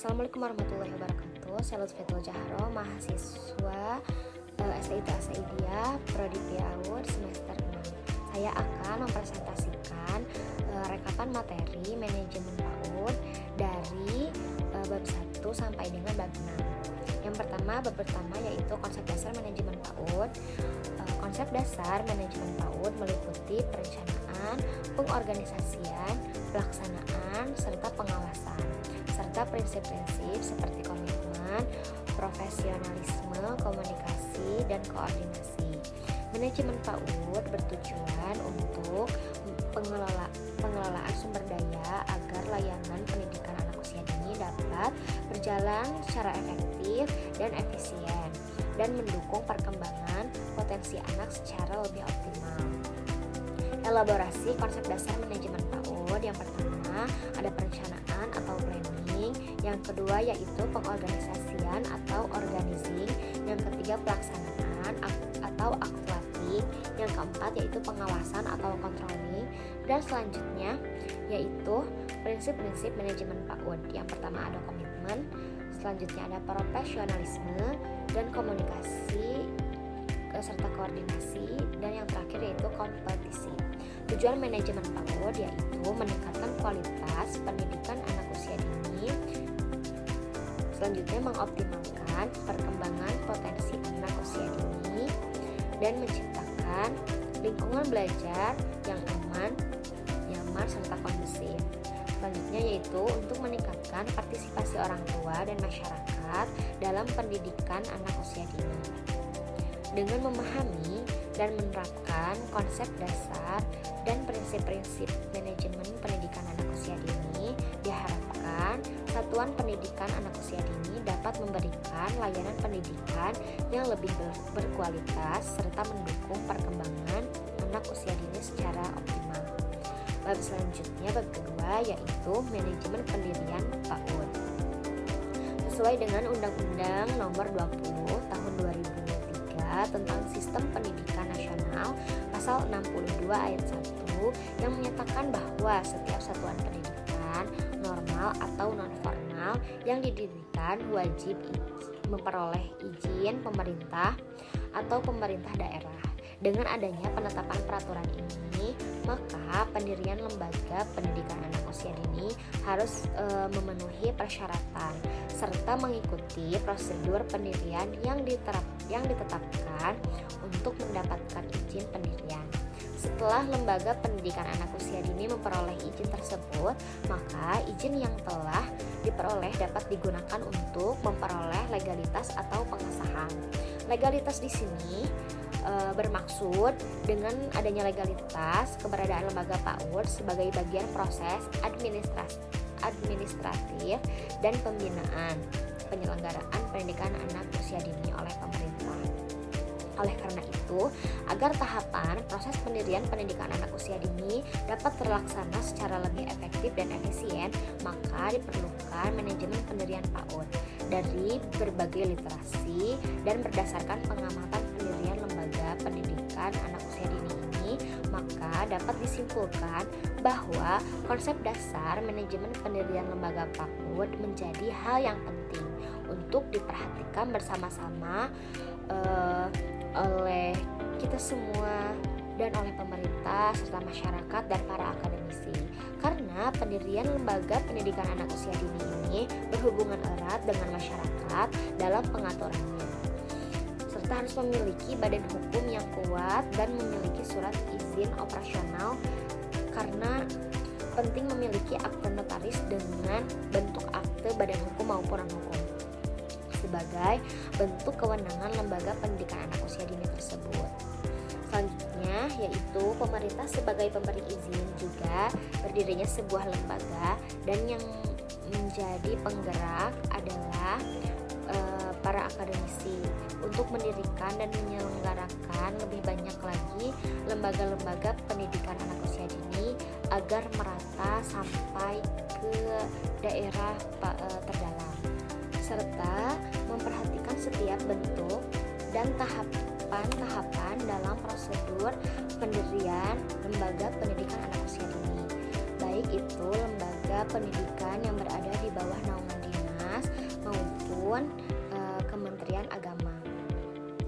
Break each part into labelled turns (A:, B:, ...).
A: Assalamualaikum warahmatullahi wabarakatuh. Saya Lutfiatul Jahro, mahasiswa STIT Asaidia, Prodi PAUD semester 6. Saya akan mempresentasikan rekapan materi manajemen PAUD dari bab 1 sampai dengan bab 6. Yang pertama, bab pertama yaitu konsep dasar manajemen PAUD. Konsep dasar manajemen PAUD meliputi perencanaan, pengorganisasian, pelaksanaan, serta pengawasan, serta prinsip-prinsip seperti komitmen, profesionalisme, komunikasi, dan koordinasi. Manajemen PAUD bertujuan untuk pengelolaan sumber daya agar layanan pendidikan anak usia dini dapat berjalan secara efektif dan efisien dan mendukung perkembangan potensi anak secara lebih optimal. Elaborasi konsep dasar manajemen PAUD. Yang pertama ada perencanaan atau planning, yang kedua yaitu pengorganisasian atau organizing, yang ketiga pelaksanaan atau actuating, yang keempat yaitu pengawasan atau controlling, dan selanjutnya yaitu prinsip-prinsip manajemen PAUD. Yang pertama ada komitmen, selanjutnya ada profesionalisme dan komunikasi serta koordinasi, dan yang terakhir yaitu kompetisi. Tujuan manajemen PAUD yaitu meningkatkan kualitas pendidikan anak usia dini, selanjutnya mengoptimalkan perkembangan potensi anak usia dini, dan menciptakan lingkungan belajar yang aman, nyaman, serta kondusif. Selanjutnya yaitu untuk meningkatkan partisipasi orang tua dan masyarakat dalam pendidikan anak usia dini. Dengan memahami dan menerapkan konsep dasar dan prinsip-prinsip manajemen pendidikan anak usia dini, diharapkan satuan pendidikan anak usia dini dapat memberikan layanan pendidikan yang lebih berkualitas serta mendukung perkembangan anak usia dini secara optimal. Bab selanjutnya, bab kedua, yaitu manajemen pendirian PAUD. Sesuai dengan Undang-Undang Nomor 20 Tahun 2003 tentang Sistem Pendidikan Nasional, Pasal 62 Ayat 1 yang menyatakan bahwa setiap satuan pendidikan normal atau non-formal yang didirikan wajib memperoleh izin pemerintah atau pemerintah daerah. Dengan adanya penetapan peraturan ini, maka pendirian lembaga pendidikan anak usia dini harus memenuhi persyaratan serta mengikuti prosedur pendirian yang ditetapkan untuk mendapatkan izin pendirian. Setelah lembaga pendidikan anak usia dini memperoleh izin tersebut, maka izin yang telah diperoleh dapat digunakan untuk memperoleh legalitas atau pengesahan. Legalitas di sini bermaksud dengan adanya legalitas keberadaan lembaga PAUD sebagai bagian proses administratif dan pembinaan penyelenggaraan pendidikan anak usia dini oleh pemerintah. Oleh karena itu, agar tahapan proses pendirian pendidikan anak usia dini dapat terlaksana secara lebih efektif dan efisien, maka diperlukan manajemen pendirian PAUD dari berbagai literasi dan berdasarkan pengamatan pendirian lembaga pendidikan anak usia dini ini, maka dapat disimpulkan bahwa konsep dasar manajemen pendirian lembaga PAUD menjadi hal yang penting untuk diperhatikan bersama-sama oleh kita semua dan oleh pemerintah serta masyarakat dan para akademisi, karena pendirian lembaga pendidikan anak usia dini ini berhubungan erat dengan masyarakat dalam pengaturannya, serta harus memiliki badan hukum yang kuat dan memiliki surat izin operasional, karena penting memiliki akte notaris dengan bentuk akte badan hukum maupun non-hukum sebagai bentuk kewenangan lembaga pendidikan anak usia dini tersebut. Selanjutnya yaitu pemerintah sebagai pemberi izin juga berdirinya sebuah lembaga, dan yang menjadi penggerak adalah para akademisi untuk mendirikan dan menyelenggarakan lebih banyak lagi lembaga-lembaga pendidikan anak usia dini agar merata sampai ke daerah terdalam, serta memperhatikan setiap bentuk dan tahapan dalam prosedur pendirian lembaga pendidikan anak usia dini, baik itu lembaga pendidikan yang berada di bawah naungan dinas maupun Kementerian Agama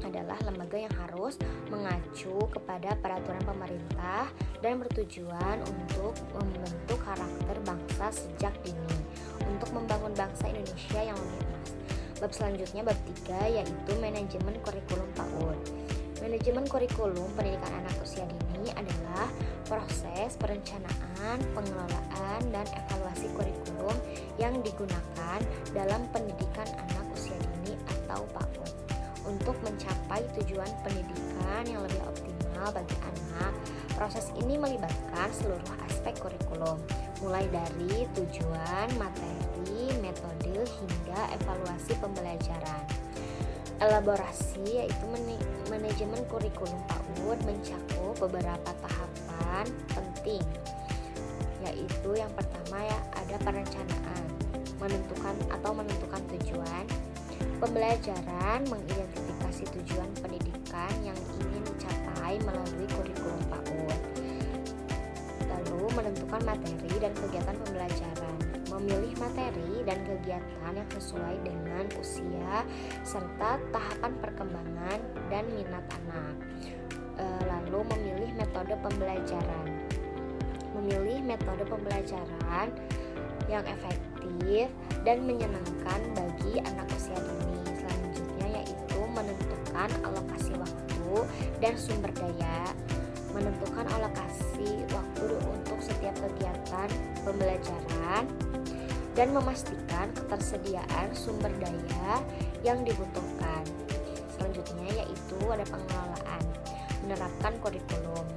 A: adalah lembaga yang harus mengacu kepada peraturan pemerintah dan bertujuan untuk membentuk karakter bangsa sejak dini untuk membangun bangsa Indonesia yang lebih emas. Bab selanjutnya bab 3 yaitu manajemen kurikulum PAUD. Manajemen kurikulum pendidikan anak usia dini adalah proses perencanaan, pengelolaan, dan evaluasi kurikulum yang digunakan dalam pendidikan anak usia dini atau PAUD untuk mencapai tujuan pendidikan yang lebih optimal bagi anak. Proses ini melibatkan seluruh aspek kurikulum, mulai dari tujuan, materi, metode, hingga evaluasi pembelajaran. Elaborasi yaitu manajemen kurikulum PAUD mencakup beberapa tahapan penting, yaitu yang pertama ada perencanaan, menentukan tujuan. Pembelajaran mengidentifikasi tujuan pendidikan yang ingin dicapai melalui kurikulum PAUD. Lalu menentukan materi dan kegiatan pembelajaran, memilih materi dan kegiatan yang sesuai dengan usia serta tahapan perkembangan dan minat anak. Lalu memilih metode pembelajaran. Memilih metode pembelajaran yang efektif dan menyenangkan bagi anak usia dini. Selanjutnya yaitu menentukan alokasi waktu dan sumber daya. Menentukan alokasi waktu untuk setiap kegiatan pembelajaran dan memastikan ketersediaan sumber daya yang dibutuhkan. Selanjutnya yaitu ada pengelolaan, menerapkan kurikulum,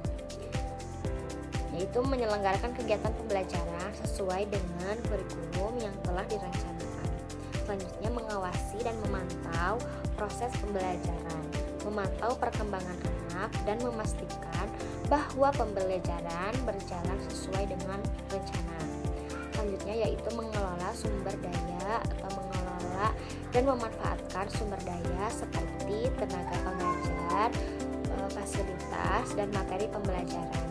A: yaitu menyelenggarakan kegiatan pembelajaran sesuai dengan kurikulum yang telah direncanakan. Selanjutnya mengawasi dan memantau proses pembelajaran, memantau perkembangan anak dan memastikan bahwa pembelajaran berjalan sesuai dengan rencana. Selanjutnya yaitu mengelola sumber daya atau mengelola dan memanfaatkan sumber daya seperti tenaga pengajar, fasilitas, dan materi pembelajaran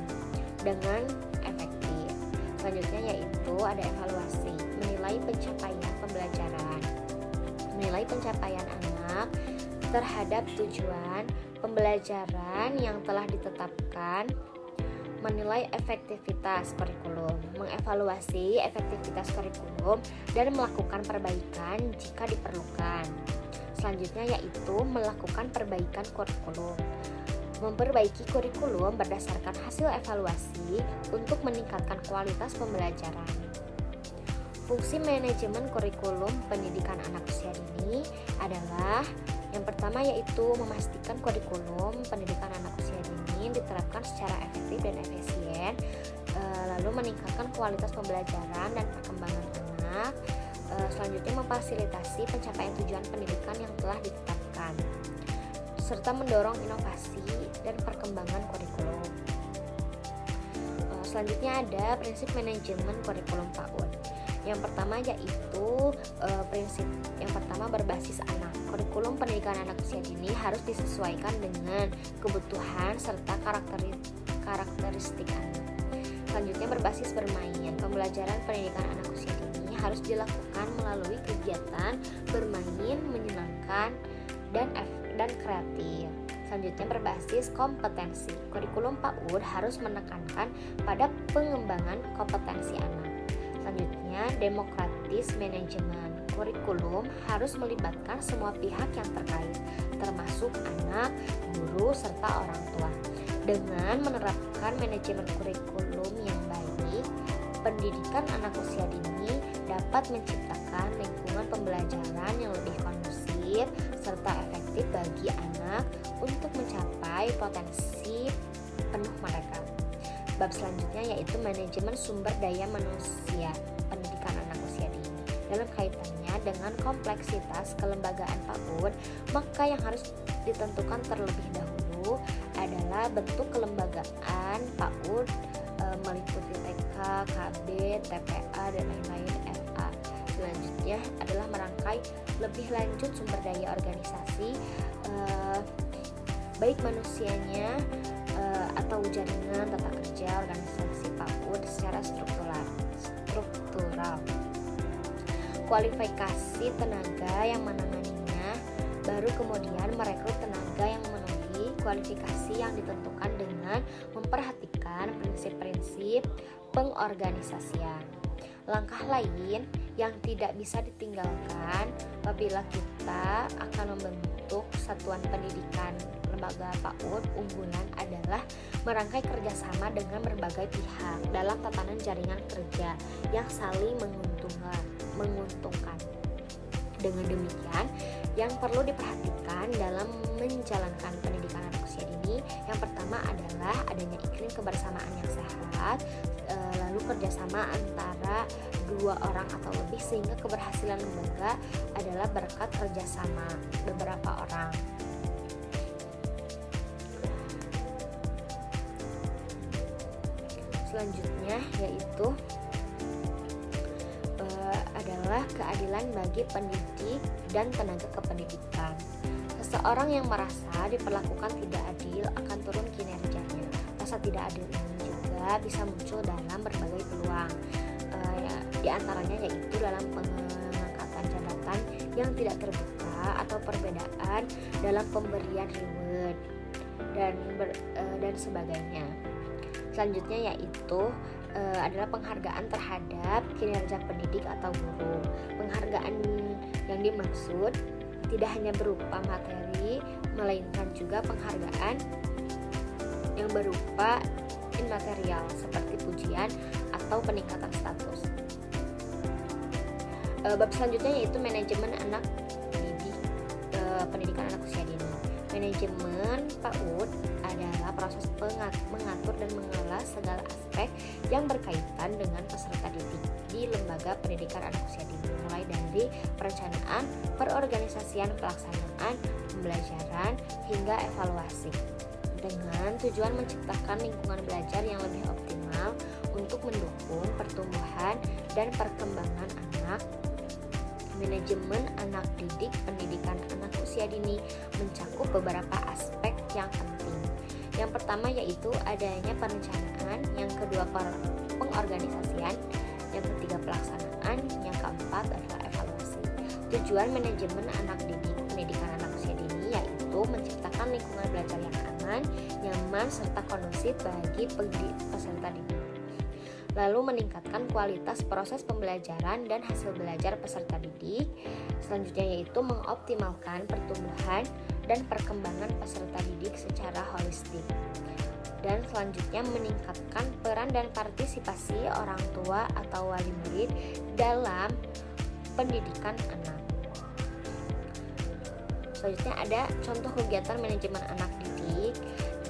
A: dengan efektif. Selanjutnya yaitu ada evaluasi, menilai pencapaian pembelajaran, menilai pencapaian anak terhadap tujuan pembelajaran yang telah ditetapkan, menilai efektivitas kurikulum, mengevaluasi efektivitas kurikulum, dan melakukan perbaikan jika diperlukan. Selanjutnya yaitu melakukan perbaikan kurikulum, memperbaiki kurikulum berdasarkan hasil evaluasi untuk meningkatkan kualitas pembelajaran. Fungsi manajemen kurikulum pendidikan anak usia dini adalah yang pertama yaitu memastikan kurikulum pendidikan anak usia dini diterapkan secara efektif dan efisien, lalu meningkatkan kualitas pembelajaran dan perkembangan anak. Selanjutnya memfasilitasi pencapaian tujuan pendidikan yang telah ditetapkan, serta mendorong inovasi dan perkembangan kurikulum. Selanjutnya ada prinsip manajemen kurikulum PAUD. Yang pertama yaitu prinsip yang pertama berbasis anak. Kurikulum pendidikan anak usia dini harus disesuaikan dengan kebutuhan serta karakteristik anak. Selanjutnya berbasis bermain. Pembelajaran pendidikan anak usia dini harus dilakukan melalui kegiatan bermain menyenangkan dan kreatif. Selanjutnya berbasis kompetensi. Kurikulum PAUD harus menekankan pada pengembangan kompetensi anak. Selanjutnya demokratis manajemen. Kurikulum harus melibatkan semua pihak yang terkait, termasuk anak, guru, serta orang tua. Dengan menerapkan manajemen kurikulum yang baik, pendidikan anak usia dini dapat menciptakan lingkungan pembelajaran yang lebih kondusif serta efektif bagi anak untuk mencapai potensi penuh mereka. Bab selanjutnya yaitu manajemen sumber daya manusia pendidikan anak usia dini. Dalam kaitannya dengan kompleksitas kelembagaan PAUD, maka yang harus ditentukan terlebih dahulu adalah bentuk kelembagaan PAUD meliputi TK, KB, TPA, dan lain-lain FA. Selanjutnya adalah merangkai lebih lanjut sumber daya organisasi, baik manusianya atau jaringan tata kerja organisasi PAUD secara struktural. kualifikasi tenaga yang menanganinya, baru kemudian merekrut tenaga yang memenuhi kualifikasi yang ditentukan dengan memperhatikan prinsip-prinsip pengorganisasian. Langkah lain yang tidak bisa ditinggalkan apabila kita akan membentuk satuan pendidikan lembaga PAUD unggulan adalah merangkai kerjasama dengan berbagai pihak dalam tatanan jaringan kerja yang saling menguntungkan. Dengan demikian, yang perlu diperhatikan dalam menjalankan pendidikan anak usia dini, yang pertama adalah adanya iklim kebersamaan yang sehat, lalu kerjasama antara dua orang atau lebih, sehingga keberhasilan lembaga adalah berkat kerjasama beberapa orang. Selanjutnya yaitu adalah keadilan bagi pendidik dan tenaga kependidikan. Seseorang yang merasa diperlakukan tidak adil akan turun kinerjanya. Rasa tidak adil ini juga bisa muncul dalam berbagai peluang, di antaranya yaitu dalam pengangkatan jabatan yang tidak terbuka atau perbedaan dalam pemberian reward dan sebagainya. Selanjutnya yaitu adalah penghargaan terhadap kinerja pendidik atau guru. Penghargaan yang dimaksud tidak hanya berupa materi, melainkan juga penghargaan yang berupa imaterial seperti pujian atau peningkatan status. Bab selanjutnya yaitu manajemen anak didik, pendidikan anak usia dini. Manajemen PAUD adalah proses mengatur dan mengelola segala aspek yang berkaitan dengan peserta didik di lembaga pendidikan anak usia dini, mulai dari perencanaan, perorganisasian, pelaksanaan, pembelajaran, hingga evaluasi, dengan tujuan menciptakan lingkungan belajar yang lebih optimal untuk mendukung pertumbuhan dan perkembangan anak. Manajemen anak didik pendidikan anak usia dini mencakup beberapa aspek yang penting. Yang pertama yaitu adanya perencanaan, yang kedua pengorganisasian, yang ketiga pelaksanaan, yang keempat adalah evaluasi. Tujuan manajemen anak didik pendidikan anak usia dini yaitu menciptakan lingkungan belajar yang aman, nyaman, serta kondusif bagi peserta didik. Lalu meningkatkan kualitas proses pembelajaran dan hasil belajar peserta didik. Selanjutnya yaitu mengoptimalkan pertumbuhan dan perkembangan peserta didik secara holistik. Dan selanjutnya meningkatkan peran dan partisipasi orang tua atau wali murid dalam pendidikan anak. Selanjutnya ada contoh kegiatan manajemen anak didik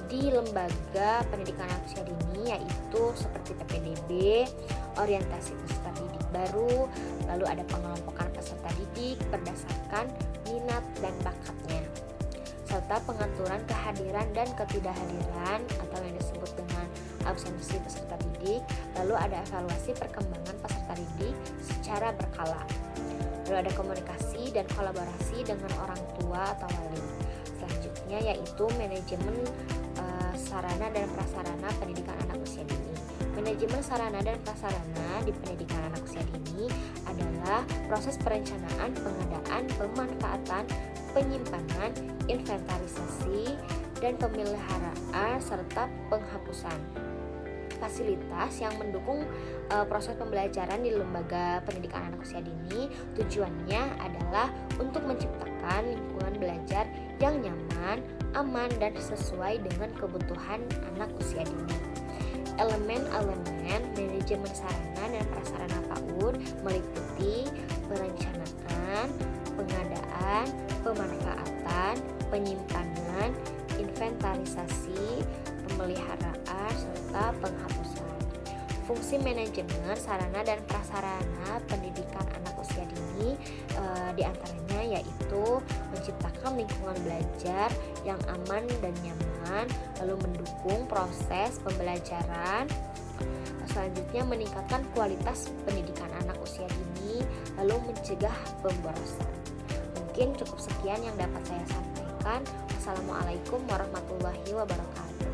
A: di lembaga pendidikan anak usia dini, yaitu seperti PPDB, orientasi peserta didik baru, lalu ada pengelompokan peserta didik berdasarkan minat dan bakatnya, serta pengaturan kehadiran dan ketidakhadiran atau yang disebut dengan absensi peserta didik. Lalu ada evaluasi perkembangan peserta didik secara berkala. Lalu ada komunikasi dan kolaborasi dengan orang tua atau wali. Selanjutnya yaitu manajemen sarana dan prasarana pendidikan anak usia dini. Manajemen sarana dan prasarana di pendidikan anak usia dini adalah proses perencanaan, pengadaan, pemanfaatan, penyimpanan, inventarisasi, dan pemeliharaan serta penghapusan fasilitas yang mendukung proses pembelajaran di lembaga pendidikan anak usia dini. Tujuannya adalah untuk menciptakan lingkungan belajar yang nyaman, aman, dan sesuai dengan kebutuhan anak usia dini. Elemen-elemen manajemen sarana dan prasarana PAUD meliputi perencanaan, pengadaan, pemanfaatan, penyimpanan, inventarisasi, pemeliharaan, serta penghapusan. Fungsi manajemen sarana dan prasarana pendidikan anak usia dini diantaranya yaitu menciptakan lingkungan belajar yang aman dan nyaman, lalu mendukung proses pembelajaran. Selanjutnya meningkatkan kualitas pendidikan anak usia dini, lalu mencegah pemborosan. Mungkin cukup sekian yang dapat saya sampaikan. Wassalamualaikum warahmatullahi wabarakatuh.